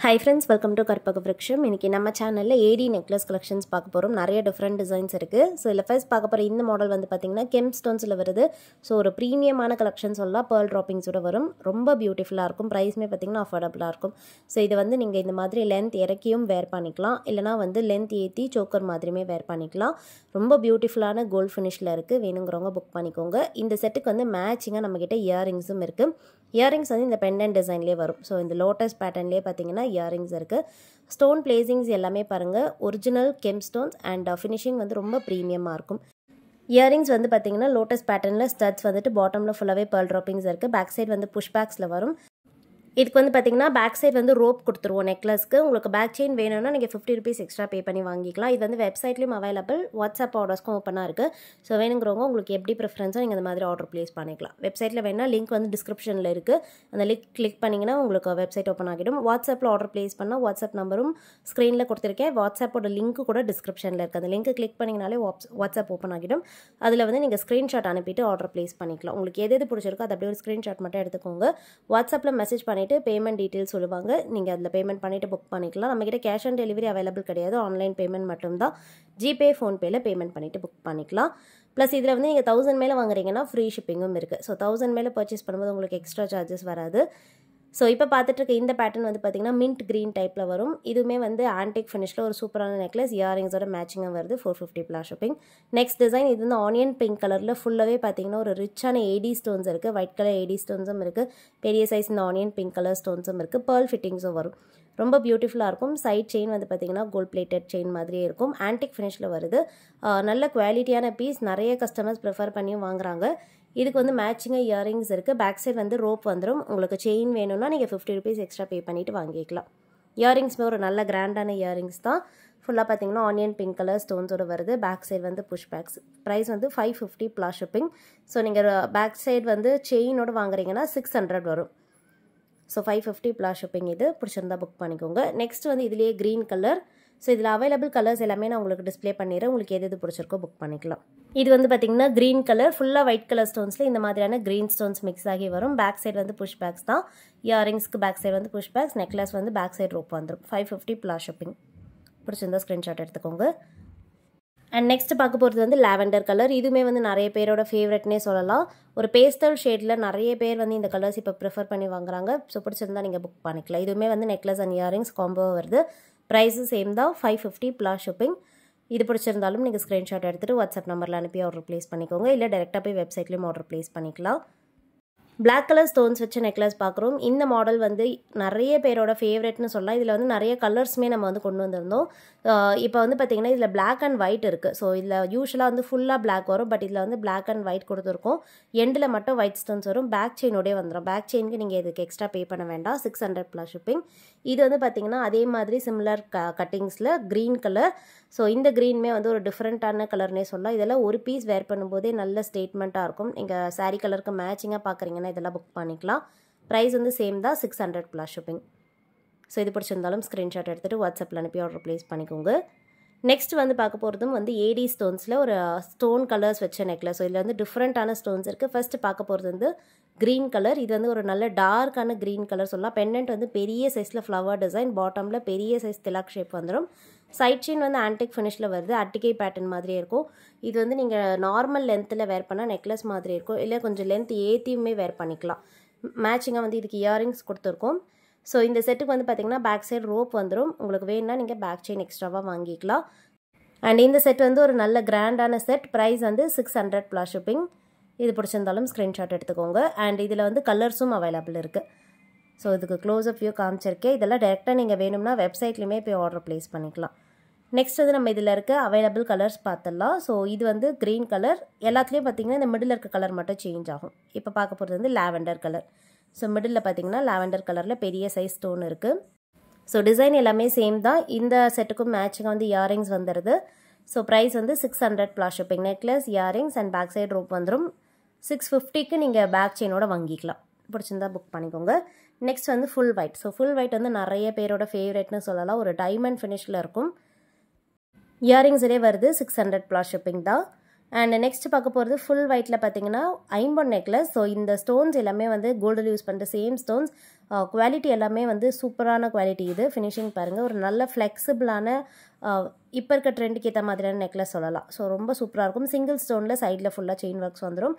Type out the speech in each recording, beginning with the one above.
Hi friends, welcome to Karpaga Vriksham. இன்னைக்கு நம்ம சேனல்ல AD necklace collections பார்க்க போறோம். நிறைய different designs இருக்கு. So இல்ல first பார்க்க போற இந்த மாடல் வந்து பாத்தீங்கன்னா கெம் ஸ்டோன்ஸ்ல வருது. So ஒரு பிரீமியமான கலெக்ஷன் சொல்லலாம். pearl droppings ஓட வரும். ரொம்ப பியூட்டிஃபுல்லா இருக்கும். பிரைஸ்மே பாத்தீங்கன்னா அஃபோர்டபிளா இருக்கும். So இது வந்து நீங்க இந்த மாதிரி லெந்த் இறக்கியும் wear பண்ணிக்கலாம். இல்லனா வந்து லெந்த் ஏத்தி choker மாதிரியுமே wear பண்ணிக்கலாம். ரொம்ப பியூட்டிஃபுல்லான கோல்ட் ஃபினிஷ்ல இருக்கு. வேணும்ங்கறவங்க புக் பண்ணிக்கோங்க. இந்த செட்டுக்கு வந்து மேட்சிங்கா நம்மகிட்ட இயரிங்ஸும் இருக்கு. இயரிங்ஸ் வந்து இந்த பெண்டன்ட் டிசைன்லயே வரும். ஸோ இந்த லோட்டஸ் பேட்டர்ன்லயே பார்த்தீங்கன்னா இயரிங்ஸ் இருக்கு. ஸ்டோன் பிளேசிங்ஸ் எல்லாமே பாருங்க original gem stones and finishing வந்து ரொம்ப ப்ரீமியமாக இருக்கும். இயரிங்ஸ் வந்து பார்த்தீங்கன்னா லோட்டஸ் பேட்டர்னில் ஸ்டட்ஸ் வந்துட்டு பாட்டமில் ஃபுல்லாகவே pearl droppings இருக்குது. பேக் சைடு வந்து புஷ் பேக்ஸில் வரும். இதுக்கு வந்து பார்த்தீங்கன்னா பேக் சைடு வந்து ரோப் கொடுத்துருவோம் நெக்லஸ்க்கு. உங்களுக்கு பேக் செயின் வேணும்னா நீங்கள் ₹50 எக்ஸ்ட்ரா பே பண்ணி வாங்கிக்கலாம். இது வந்து வெப்சைட்லேயும் அவைலபிள், வாட்ஸ்அப் ஆர்டர்ஸ்க்கும் ஓப்பனாக இருக்குது. ஸோ வேணுங்கிறவங்க உங்களுக்கு எப்படி ப்ரிஃபரன்ஸோ நீங்கள் இந்த மாதிரி ஆர்டர் ப்ளேஸ் பண்ணிக்கலாம். வெப்சைட்டில் வேணால் லிங்க் வந்து டிஸ்கிரிப்ஷனில் இருக்குது. அந்த லிங்க் கிளிக் பண்ணிங்கன்னா உங்களுக்கு வெப்சைட் ஓப்பன் ஆகிடும். வாட்ஸ்அப்பில் ஆர்டர் ப்ளேஸ் பண்ணால் வாட்ஸ்அப் நம்பரும் ஸ்க்ரீனில் கொடுத்துருக்கேன். வாட்ஸ்அப்போட லிங்க் கூட டிஸ்கிரிப்ஷனில் இருக்குது. அந்த லிங்க் கிளிக் பண்ணிங்கனாலே வாட்ஸ்அப் ஓப்பன் ஆகிடும். அதில் வந்து நீங்கள் ஸ்க்ரீன்ஷாட் அனுப்பிட்டு ஆர்டர் ப்ளேஸ் பண்ணிக்கலாம். உங்களுக்கு எது பிடிச்சிருக்கோ அது அப்படியே ஒரு ஸ்க்ரீன்ஷாட் மட்டும் எடுத்துக்கோங்க. வாட்ஸ்அப்பில் மெசேஜ் பண்ணிவிட்டு பேமெண்ட் டீட்டெயில்ஸ் சொல்லுவாங்க. நீங்கள் அதில் பேமெண்ட் பண்ணிவிட்டு புக் பண்ணிக்கலாம். நம்மகிட்ட கேஷ் ஆன் டெலிவரி அவைலபிள் கிடையாது. ஆன்லைன் பேமெண்ட் மட்டும்தான். ஜிபே ஃபோன்பேயில் பேமெண்ட் பண்ணிவிட்டு புக் பண்ணிக்கலாம். ப்ளஸ் இதில் வந்து நீங்கள் 1000 மேலே வாங்குறீங்கன்னா ஃப்ரீ ஷிப்பிங்கும் இருக்குது. ஸோ 1000 மேலே பர்ச்சேஸ் பண்ணும்போது உங்களுக்கு எக்ஸ்ட்ரா சார்ஜஸ் வராது. ஸோ இப்போ பார்த்துட்டு இருக்க இந்த பேட்டர்ன் வந்து பார்த்தீங்கன்னா மின்ட் க்ரீன் டைப்பில் வரும். இதுவுமே வந்து ஆன்டிக் ஃபினிஷில் ஒரு சூப்பரான நெக்லஸ். இயரிங்ஸோட மேட்சிங்காக வருது. 450 ப்ளஸ் ஷிப்பிங். நெக்ஸ்ட் டிசைன் இது வந்து ஆனியன் பிங்க் கலரில் ஃபுல்லாகவே பார்த்தீங்கன்னா ஒரு ரிச்சான ஏடி ஸ்டோன்ஸ் இருக்குது. ஒயிட் கலர் ஏடி ஸ்டோன்ஸும் இருக்குது. பெரிய சைஸ் இந்த ஆனியன் பிங்க் கலர் ஸ்டோன்ஸும் இருக்குது. pearl ஃபிட்டிங்ஸும் வரும். ரொம்ப பியூட்டிஃபுல்லாக இருக்கும். சைட் செயின் வந்து பார்த்தீங்கன்னா கோல்ட் பிளேட்டட் செயின் மாதிரியே இருக்கும். ஆன்டிக் ஃபினிஷில் வருது. நல்ல குவாலிட்டியான பீஸ். நிறைய கஸ்டமர்ஸ் ப்ரிஃபர் பண்ணியும் வாங்குறாங்க. இதுக்கு வந்து மேட்சிங்காக இயரிங்ஸ் இருக்குது. பேக் சைடு வந்து ரோப் வந்துடும். உங்களுக்கு செயின் வேணும்னா நீங்கள் ₹50 எக்ஸ்ட்ரா பே பண்ணிவிட்டு வாங்கிக்கலாம். இயரிங்ஸ்மே ஒரு நல்ல கிராண்டான இயரிங்ஸ் தான். ஃபுல்லாக பார்த்தீங்கன்னா ஆனியன் பிங்க் கலர் ஸ்டோன்ஸோட வருது. பேக் சைடு வந்து புஷ் பேக்ஸ். ப்ரைஸ் வந்து $550 ப்ளஸ் ஷிப்பிங். ஸோ நீங்கள் பேக் சைடு வந்து செயினோட வாங்குறீங்கன்னா $600 வரும். So $550 plus shipping. இது பிடிச்சிருந்தா புக் பண்ணிக்கோங்க. நெக்ஸ்ட் வந்து இதுலேயே க்ரீன் கலர். ஸோ இதில் அவைலபிள் கலர்ஸ் எல்லாமே நான் உங்களுக்கு டிஸ்பிளே பண்ணிடுறேன். உங்களுக்கு எது பிடிச்சிருக்கோ புக் பண்ணிக்கலாம். இது வந்து பார்த்தீங்கன்னா க்ரீன் கலர் ஃபுல்லாக ஒயிட் கலர் ஸ்டோன்ஸில் இந்த மாதிரியான க்ரீன் ஸ்டோன்ஸ் மிக்ஸ் ஆகி வரும். பேக் சைடு வந்து புஷ் பேக்ஸ் தான். இயரிங்ஸ்க்கு பேக் சைடு வந்து புஷ் பேக்ஸ். நெக்லஸ் வந்து பேக் சைடு ரோப் வந்துடும். $550 ப்ளஸ் ஷிப்பிங். பிடிச்சிருந்தா ஸ்க்ரீன்ஷாட் எடுத்துக்கோங்க. அண்ட் நெக்ஸ்ட் பார்க்க போகிறது வந்து லாவெண்டர் கலர். இதுவுமே வந்து நிறைய பேரோட ஃபேவரட்னே சொல்லலாம். ஒரு பேஸ்டல் ஷேடில் நிறைய பேர் வந்து இந்த கலர்ஸ் இப்போ ப்ரிஃபர் பண்ணி வாங்குறாங்க. ஸோ பிடிச்சிருந்தா நீங்கள் புக் பண்ணிக்கலாம். இதுவுமே வந்து நெக்லஸ் அண்ட் இயரிங்ஸ் காம்போ வருது. ப்ரைஸு சேம் தான். $550 ப்ளஸ் ஷிப்பிங். இது பிடிச்சிருந்தாலும் நீங்கள் ஸ்க்ரீன்ஷாட் எடுத்துகிட்டு வாட்ஸ்அப் நம்பரில் அனுப்பி ஆர்டர் ப்ளேஸ் பண்ணிக்கோங்க. இல்லை டேரெக்டாக போய் வெப்சைட்லேயும் ஆர்டர் ப்ளேஸ் பண்ணிக்கலாம். பிளாக் கலர் ஸ்டோன்ஸ் வச்ச நெக்லஸ் பார்க்குறோம். இந்த மாடல் வந்து நிறைய பேரோட ஃபேவரெட்னு சொல்லலாம். இதில் வந்து நிறைய கலர்ஸுமே நம்ம வந்து கொண்டு வந்திருந்தோம். இப்போ வந்து பார்த்திங்கன்னா இதில் பிளாக் அண்ட் ஒயிட் இருக்குது. ஸோ இதில் யூஸ்வலாக வந்து ஃபுல்லாக பிளாக் வரும். பட் இதில் வந்து பிளாக் அண்ட் ஒயிட் கொடுத்துருக்கோம். எண்டில் மட்டும் ஒயிட் ஸ்டோன்ஸ் வரும். பேக் செயினோடய வந்துடும். பேக் செயினுக்கு நீங்கள் இதுக்கு எக்ஸ்ட்ரா பே பண்ண வேண்டாம். $600 ப்ளஸ் ஷிப்பிங். இது வந்து பார்த்திங்கன்னா அதே மாதிரி சிமிலர் கட்டிங்ஸில் க்ரீன் கலர். ஸோ இந்த க்ரீனுமே வந்து ஒரு டிஃப்ரெண்ட்டான கலர்னே சொல்லலாம். இதெல்லாம் ஒரு பீஸ் வேர் பண்ணும்போதே நல்ல ஸ்டேட்மெண்ட்டாக இருக்கும். நீங்கள் சாரீ கலருக்கு மேட்சிங்காக பார்க்குறீங்கன்னா இதெல்லாம் புக் பண்ணிக்கலாம். ப்ரைஸ் வந்து சேம் தான். $600 ப்ளஸ் ஷிப்பிங். ஸோ இது பிடிச்சிருந்தாலும் ஸ்க்ரீன்ஷாட் எடுத்துகிட்டு வாட்ஸ்அப்பில் அனுப்பி ஆர்டர் ப்ளேஸ் பண்ணிக்கோங்க. நெக்ஸ்ட் வந்து பார்க்க போகிறதும் வந்து ஏடி ஸ்டோன்ஸில் ஒரு ஸ்டோன் கலர்ஸ் வச்ச நெக்லஸ். ஸோ இதில் வந்து டிஃப்ரெண்ட்டான ஸ்டோன்ஸ் இருக்குது. ஃபஸ்ட்டு பார்க்க போகிறது வந்து க்ரீன் கலர். இது வந்து ஒரு நல்ல டார்க்கான க்ரீன் கலர் சொல்லலாம். பெண்டன்ட் வந்து பெரிய சைஸில் ஃப்ளவர் டிசைன். பாட்டமில் பெரிய சைஸ் திலாக் ஷேப் வந்துடும். சைட் செயின் வந்து ஆன்டிக் ஃபினிஷில் வருது. அட்டிகை பேட்டர்ன் மாதிரியே இருக்கும். இது வந்து நீங்கள் நார்மல் லென்த்தில் வேர் பண்ணால் நெக்லஸ் மாதிரி இருக்கும். இல்லை கொஞ்சம் லென்த் ஏற்றியுமே வேர் பண்ணிக்கலாம். மேட்சிங்காக வந்து இதுக்கு இயரிங்ஸ் கொடுத்துருக்கோம். ஸோ இந்த செட்டுக்கு வந்து பார்த்திங்கன்னா பேக் சைடு ரோப் வந்துடும். உங்களுக்கு வேணும்னா நீங்கள் பேக் செயின் எக்ஸ்ட்ராவாக வாங்கிக்கலாம். அண்ட் இந்த செட் வந்து ஒரு நல்ல கிராண்டான செட். ப்ரைஸ் வந்து $600 ப்ளஸ் ஷிப்பிங். இது பிடிச்சிருந்தாலும் ஸ்க்ரீன்ஷாட் எடுத்துக்கோங்க. அண்ட் இதில் வந்து கலர்ஸும் அவைலபிள் இருக்குது. ஸோ இதுக்கு க்ளோஸ்அப் வியூ காமிச்சிருக்கேன். இதெல்லாம் டேரெக்டாக நீங்கள் வேணும்னா வெப்சைட்லேயுமே போய் ஆர்டர் ப்ளேஸ் பண்ணிக்கலாம். நெக்ஸ்ட் வந்து நம்ம இதில் இருக்க அவைலபிள் கலர்ஸ் பார்த்துடலாம். ஸோ இது வந்து க்ரீன் கலர். எல்லாத்துலேயும் பார்த்திங்கன்னா இந்த மிடில் இருக்க கலர் மட்டும் சேஞ்ச் ஆகும். இப்போ பார்க்க போகிறது வந்து லாவெண்டர் கலர். ஸோ மிடில் பார்த்திங்கன்னா லாவெண்டர் கலரில் பெரிய சைஸ் ஸ்டோன் இருக்குது. ஸோ டிசைன் எல்லாமே சேம் தான். இந்த செட்டுக்கும் மேட்சிங்காக வந்து இயரிங்ஸ் வந்துடுது. ஸோ ப்ரைஸ் வந்து $600 plus shipping. Necklace, earrings and back side rope வந்துடும். $650க்கு நீங்கள் பேக் செயினோட வாங்கிக்கலாம். பிடிச்சிருந்தா புக் பண்ணிக்கோங்க. நெக்ஸ்ட் வந்து full white. So full white வந்து நிறைய பேரோட ஃபேவரெட்னு சொல்லலாம். ஒரு டைமண்ட் ஃபினிஷில் இருக்கும். இயரிங்ஸிலே வருது. $600 ப்ளஸ் ஷிப்பிங் தான். அண்ட் நெக்ஸ்ட் பார்க்க போகிறது ஃபுல் ஒயிட்டில் பார்த்தீங்கன்னா ஐம்பொன் நெக்லஸ். ஸோ இந்த ஸ்டோன்ஸ் எல்லாமே வந்து கோல்டில் யூஸ் பண்ணுற சேம் ஸ்டோன்ஸ். குவாலிட்டி எல்லாமே வந்து சூப்பரான குவாலிட்டி இது. ஃபினிஷிங் பாருங்கள், ஒரு நல்ல ஃப்ளெக்சிபிளான இப்போ இருக்க ட்ரெண்டுக்கு ஏற்ற மாதிரியான நெக்லஸ் சொல்லலாம். ஸோ ரொம்ப சூப்பராக இருக்கும். சிங்கிள் ஸ்டோனில் சைடில் ஃபுல்லாக செயின் ஒர்க்ஸ் வந்துடும்.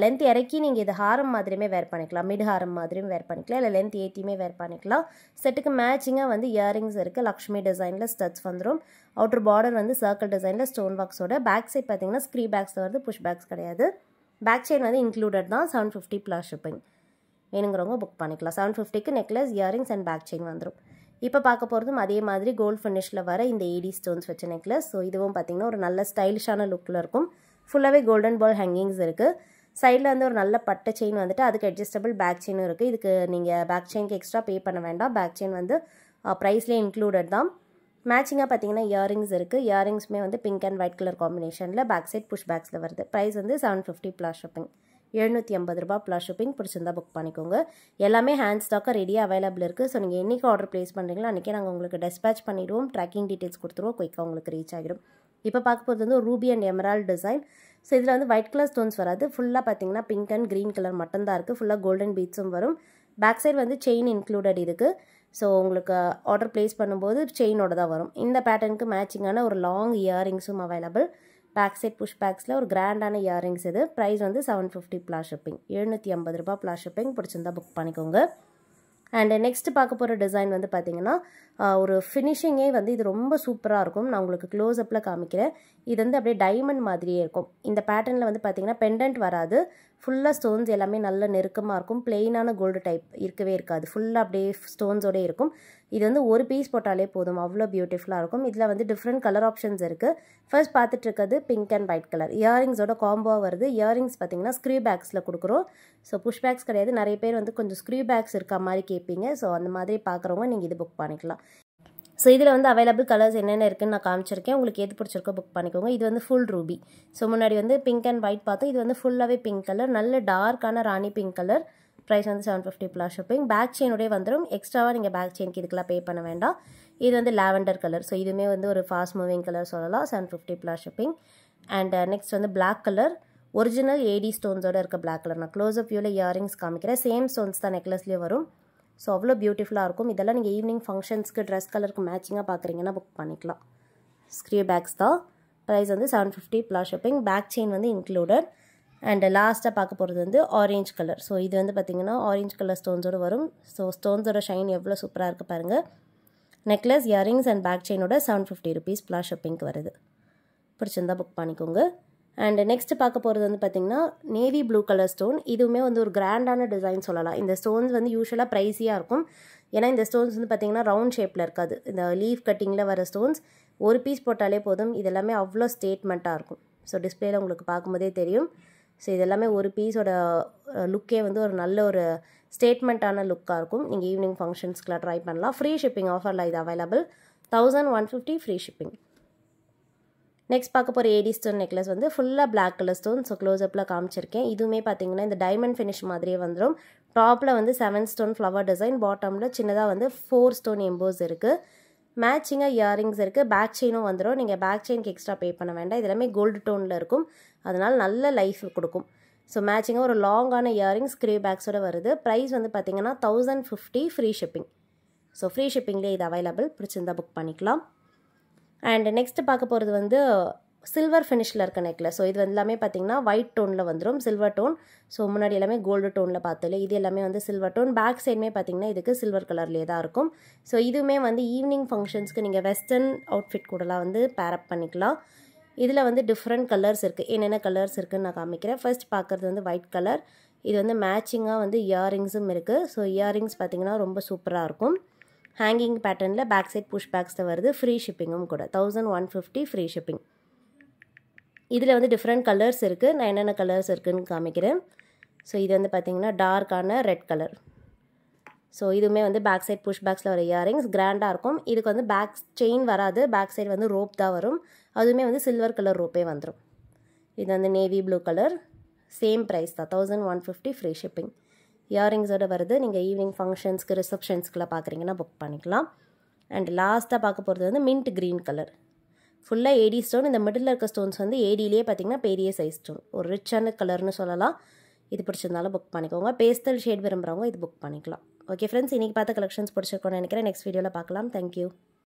லென்த் இறக்கி நீங்கள் இது ஹாரம் மாதிரியுமே வேர் பண்ணிக்கலாம், மிட் ஹாரம் மாதிரியும் வேர் பண்ணிக்கலாம், இல்லை லென்த் ஏற்றியுமே வேர் பண்ணிக்கலாம். செட்டுக்கு மேட்சிங்காக வந்து இயரிங்ஸ் இருக்குது. லக்ஷ்மி டிசைனில் ஸ்டட்ஸ் வந்துடும். அவுட்டர் பார்டர் வந்து சர்க்கிள் டிசைனில் ஸ்டோன் ஒர்க்ஸோட. பேக் சைட் பார்த்தீங்கன்னா ஸ்க்ரீ பேக்ஸ் வருது, புஷ் பேக்ஸ் கிடையாது. பேக் சைட் வந்து இன்க்ளூடட் தான். 750 ப்ளஸ் ஷிப்பிங். வேணுங்கிறவங்க புக் பண்ணிக்கலாம். 750க்கு necklace, earrings and back chain வந்துடும். இப்போ பார்க்க போகிறதும் அதே மாதிரி கோல்ட் ஃபினிஷில் வர இந்த ஏடி ஸ்டோன்ஸ் வச்ச நெக்லஸ். ஸோ இதுவும் பார்த்திங்கன்னா ஒரு நல்ல ஸ்டைலிஷான லுக்கில் இருக்கும். ஃபுல்லாகவே கோல்டன் பால் ஹேங்கிங்ஸ் இருக்குது. சைடில் வந்து ஒரு நல்ல பட்டை செயின் வந்துட்டு அதுக்கு அட்ஜஸ்டபிள் பேக் செயினும் இருக்குது. இதுக்கு நீங்கள் பேக் செயினுக்கு எக்ஸ்ட்ரா பே பண்ண வேண்டாம். பேக் செயின் வந்து ப்ரைஸ்லேயே இன்க்ளூடட் தான். மேட்சிங்காக பார்த்தீங்கன்னா இயரிங்ஸ் இருக்குது. இயரிங்ஸுமே வந்து பிங்க் அண்ட் ஒயிட் கலர் காம்பினேஷனில் பேக் சைட் புஷ் பேக்ஸில் வருது. ப்ரைஸ் வந்து 750 ப்ளஸ் ஷிப்பிங். 750 ரூபா ப்ளஸ் ஷிப்பிங். பிடிச்சிருந்தா புக் பண்ணிக்கோங்க. எல்லாமே ஹேண்ட் ஸ்டாக்காக ரெடியாக அவைலபிள் இருக்குது. ஸோ நீங்கள் என்றைக்கு ஆர்டர் ப்ளேஸ் பண்ணுறீங்களோ அன்றைக்கே நாங்கள் உங்களுக்கு டெஸ்பேச் பண்ணிவிடுவோம். ட்ராக்கிங் டீட்டெயில்ஸ் கொடுத்துருவோம். குயிக்காக உங்களுக்கு ரீச் ஆகிடும். இப்போ பார்க்க போகிறது வந்து Ruby and emerald design. So இதில் வந்து ஒயிட் கலர் ஸ்டோன்ஸ் வராது. ஃபுல்லாக பார்த்தீங்கன்னா பிங்க் அண்ட் க்ரீன் கலர் மட்டும்தான் இருக்குது. ஃபுல்லாக கோல்டன் பீட்ஸும் வரும். பேக் சைடு வந்து செயின் இன்க்ளூடட் இருக்குது. ஸோ உங்களுக்கு ஆர்டர் ப்ளேஸ் பண்ணும்போது செயினோட தான் வரும். இந்த பேட்டர்னுக்கு மேட்சிங்கான ஒரு லாங் இயரிங்ஸும் அவைலபிள். பேக் சைட் புஷ் பேக்ஸில் ஒரு கிராண்டான இயரிங்ஸ் இது. ப்ரைஸ் வந்து 750 ப்ளஸ் ஷிப்பிங். 750 ரூபா ப்ளஸ் ஷிப்பிங். பிடிச்சிருந்தா புக் பண்ணிக்கோங்க. அண்ட் நெக்ஸ்ட் பார்க்க போகிற டிசைன் வந்து பார்த்திங்கன்னா ஒரு ஃபினிஷிங்கே வந்து இது ரொம்ப சூப்பராக இருக்கும். நான் உங்களுக்கு க்ளோஸ்அப்பில் காமிக்கிறேன். இது வந்து அப்படியே டைமண்ட் மாதிரியே இருக்கும். இந்த பேட்டர்னில் வந்து பார்த்திங்கன்னா பெண்டன்ட் வராது. ஃபுல்லாக ஸ்டோன்ஸ் எல்லாமே நல்ல நெருக்கமாக இருக்கும். பிளெயினான கோல்டு டைப் இருக்கவே இருக்காது. ஃபுல்லாக அப்படியே ஸ்டோன்ஸோடு இருக்கும். இது வந்து ஒரு பீஸ் போட்டாலே போதும், அவ்வளோ பியூட்டிஃபுல்லாக இருக்கும். இதில் வந்து டிஃப்ரெண்ட் கலர் ஆப்ஷன்ஸ் இருக்குது. ஃபர்ஸ்ட் பார்த்துட்டு இருக்கிறது பிங்க் அண்ட் ஒயிட் கலர். இயரிங்ஸோட காம்போ வருது. இயரிங்ஸ் பார்த்திங்கன்னா ஸ்க்ரீ பேக்ஸில் கொடுக்குறோம். ஸோ புஷ் பேக்ஸ் கிடையாது. நிறைய பேர் வந்து கொஞ்சம் ஸ்க்ரீ பேக்ஸ் இருக்க மாதிரி கேட்பீங்க. ஸோ அந்த மாதிரி பார்க்குறவங்க நீங்கள் இது புக் பண்ணிக்கலாம். ஸோ இதில் வந்து அவைலபிள் கலர்ஸ் என்னென்ன இருக்குன்னு நான் காமிச்சிருக்கேன். உங்களுக்கு எது பிடிச்சிருக்கோ புக் பண்ணிக்கோங்க. இது வந்து ஃபுல் ரூபி. ஸோ முன்னாடி வந்து பிங்க் அண்ட் ஒயிட் பார்த்தோம். இது வந்து ஃபுல்லாகவே பிங்க் கலர், நல்ல டார்க்கான ராணி பிங்க் கலர். ப்ரைஸ் வந்து 750 ப்ளஸ் ஷிப்பிங். பேக் செயினோடய வந்துடும். எக்ஸ்ட்ராவாக நீங்கள் பேக் செயினுக்கு இதுக்கெல்லாம் பே பண்ண வேண்டாம். இது வந்து லாவெண்டர் கலர். ஸோ இதுவுமே வந்து ஒரு ஃபாஸ்ட் மூவிங் கலர் சொல்லலாம். 750 ப்ளஸ் ஷிப்பிங். அண்ட் நெக்ஸ்ட் வந்து பிளாக் கலர், ஒரிஜினல் ஏடி ஸ்டோன்ஸோட இருக்க பிளாக் கலர். நான் க்ளோஸ் அப் வியூவில் இயரிங்ஸ் காமிக்கிறேன். சேம் ஸ்டோன்ஸ் தான் நெக்லஸ்லேயே வரும். ஸோ அவ்வளோ பியூட்டிஃபுல்லாக இருக்கும். இதெல்லாம் நீங்கள் ஈவினிங் ஃபங்க்ஷன்ஸ்க்கு ட்ரெஸ் கலருக்கு மேட்சிங்காக பார்க்குறீங்கன்னா புக் பண்ணிக்கலாம். ஸ்க்ரீ பேக்ஸ் தான். ப்ரைஸ் வந்து 750 ப்ளஸ் ஷிப்பிங். பேக் செயின் வந்து இன்க்ளூடட். அண்ட் லாஸ்ட்டாக பார்க்க போகிறது வந்து ஆரேஞ்ச் கலர். ஸோ இது வந்து பார்த்திங்கன்னா ஆரேஞ்ச் கலர் ஸ்டோன்ஸோடு வரும். ஸோ ஸ்டோன்ஸோட ஷைன் எவ்வளோ சூப்பராக இருக்குது பாருங்கள். நெக்லஸ், இயரிங்ஸ் அண்ட் பேக் செயினோட 750 ருபீஸ் ப்ளஸ் ஷிப்பிங்க்கு வருது. பிடிச்சிருந்தா புக் பண்ணிக்கோங்க. அண்ட் நெக்ஸ்ட் பார்க்க போகிறது வந்து பார்த்திங்கன்னா நேவி ப்ளூ கலர் ஸ்டோன். இதுவுமே வந்து ஒரு கிராண்டான டிசைன் சொல்லலாம். இந்த ஸ்டோன்ஸ் வந்து யூஸ்வலாக ப்ரைஸியாக இருக்கும். ஏன்னா இந்த ஸ்டோன்ஸ் வந்து பார்த்திங்கன்னா ரவுண்ட் ஷேப்பில் இருக்காது. இந்த லீஃப் கட்டிங்கில் வர ஸ்டோன்ஸ் ஒரு பீஸ் போட்டாலே போதும். இது எல்லாமே அவ்வளோ ஸ்டேட்மெண்ட்டாக இருக்கும். ஸோ டிஸ்பிளேயில் உங்களுக்கு பார்க்கும்போதே தெரியும். ஸோ இது எல்லாமே ஒரு பீஸோட லுக்கே வந்து ஒரு நல்ல ஒரு ஸ்டேட்மெண்ட்டான லுக்காக இருக்கும். நீங்கள் ஈவினிங் ஃபங்க்ஷன்ஸ்க்குலாம் ட்ரை பண்ணலாம். ஃப்ரீ ஷிப்பிங் ஆஃபரில் இது அவைலபிள். 1150 free shipping. நெக்ஸ்ட் பார்க்க போகிற ஏடி ஸ்டோன் நெக்லஸ் வந்து ஃபுல்லாக பிளாக் கலர் ஸ்டோன். ஸோ க்ளோஸ்அப்பில் காமிச்சிருக்கேன். இதுவுமே பார்த்தீங்கன்னா இந்த டைமண்ட் ஃபினிஷ் மாதிரியே வந்துடும். டாப்பில் வந்து 7 ஸ்டோன் ஃப்ளவர் டிசைன், பாட்டமில் சின்னதாக வந்து 4 ஸ்டோன் எம்போஸ் இருக்குது. மேட்சிங்காக இயரிங்ஸ் இருக்குது. பேக் செயினும் வந்துடும். நீங்கள் பேக் செயினுக்கு எக்ஸ்ட்ரா பே பண்ண வேண்டாம். இது எல்லாமே கோல்டு டோனில் இருக்கும். அதனால் நல்ல லைஃப் கொடுக்கும். ஸோ மேட்சிங்காக ஒரு லாங்கான இயரிங்ஸ் ஸ்க்ரீ பேக்ஸோட வருது. ப்ரைஸ் வந்து பார்த்திங்கன்னா 1050 ஃப்ரீ ஷிப்பிங். ஸோ ஃப்ரீ ஷிப்பிங்லேயே இது அவைலபிள். பிடிச்சிருந்தா புக் பண்ணிக்கலாம். அண்ட் நெக்ஸ்ட்டு பார்க்க போகிறது வந்து சில்வர் ஃபினிஷில் இருக்க நெக்லஸ். ஸோ இது வந்து எல்லாமே பார்த்திங்கன்னா ஒயிட் டோனில் வந்துடும், சில்வர் டோன். ஸோ முன்னாடி எல்லாமே கோல்டு டோனில் பார்த்தல, இது எல்லாமே வந்து சில்வர் டோன். பேக் சைடுமே பார்த்திங்கன்னா இதுக்கு சில்வர் கலர்லேயே தான் இருக்கும். ஸோ இதுவுமே வந்து ஈவினிங் ஃபங்க்ஷன்ஸ்க்கு நீங்கள் வெஸ்டர்ன் அவுட்ஃபிட் கூடலாம் வந்து பேரப் பண்ணிக்கலாம். இதில் வந்து டிஃப்ரெண்ட் கலர்ஸ் இருக்குது. என்னென்ன கலர்ஸ் இருக்குதுன்னு நான் காமிக்கிறேன். ஃபர்ஸ்ட் பார்க்குறது வந்து ஒயிட் கலர். இது வந்து மேட்சிங்காக வந்து இயரிங்ஸும் இருக்குது. ஸோ இயரிங்ஸ் பார்த்திங்கன்னா ரொம்ப சூப்பராக இருக்கும். ஹேங்கிங் பேட்டர்னில் பேக் சைட் புஷ் பேக்ஸில் வருது. ஃப்ரீ ஷிப்பிங்கும் கூட. 1150 ஃப்ரீ ஷிப்பிங். இதில் வந்து டிஃப்ரெண்ட் கலர்ஸ் இருக்குது. நான் என்னென்ன கலர்ஸ் இருக்குதுன்னு காமிக்கிறேன். ஸோ இது வந்து பார்த்திங்கன்னா டார்க்கான ரெட் கலர். ஸோ இதுவுமே வந்து பேக் சைட் புஷ் பேக்ஸில் வர இயரிங்ஸ் கிராண்டாக இருக்கும். இதுக்கு வந்து பேக் செயின் வராது. பேக் சைடு வந்து ரோப் தான் வரும். அதுவுமே வந்து சில்வர் கலர் ரோப்பே வந்துடும். இது வந்து navy blue colour. Same price தான். 1150 ஃப்ரீ ஷிப்பிங். இயரிங்ஸோடு வருது. நீங்கள் ஈவினிங் ஃபங்க்ஷன்ஸ்க்கு ரிசப்ஷன்ஸ்க்குலாம் பார்க்குறீங்கன்னா புக் பண்ணிக்கலாம். அண்ட் லாஸ்ட்டாக பார்க்க போகிறது வந்து மின்ட் க்ரீன் கலர். ஃபுல்லாக ஏடி ஸ்டோன். இந்த மிடில் இருக்க ஸ்டோன்ஸ் வந்து ஏடியிலே பார்த்திங்கன்னா பெரிய சைஸ் ஸ்டோன். ஒரு ரிச்சான கலர்னு சொல்லலாம். இது பிடிச்சிருந்தாலும் புக் பண்ணிக்கோங்க. பேஸ்டல் ஷேட் விரும்புகிறவங்க இது புக் பண்ணிக்கலாம். ஓகே ஃப்ரெண்ட்ஸ், இன்றைக்கி பார்த்த கலெக்ஷன்ஸ் பிடிச்சிருக்கோன்னு நினைக்கிறேன். நெக்ஸ்ட் வீடியோவில் பார்க்கலாம். தேங்க்யூ.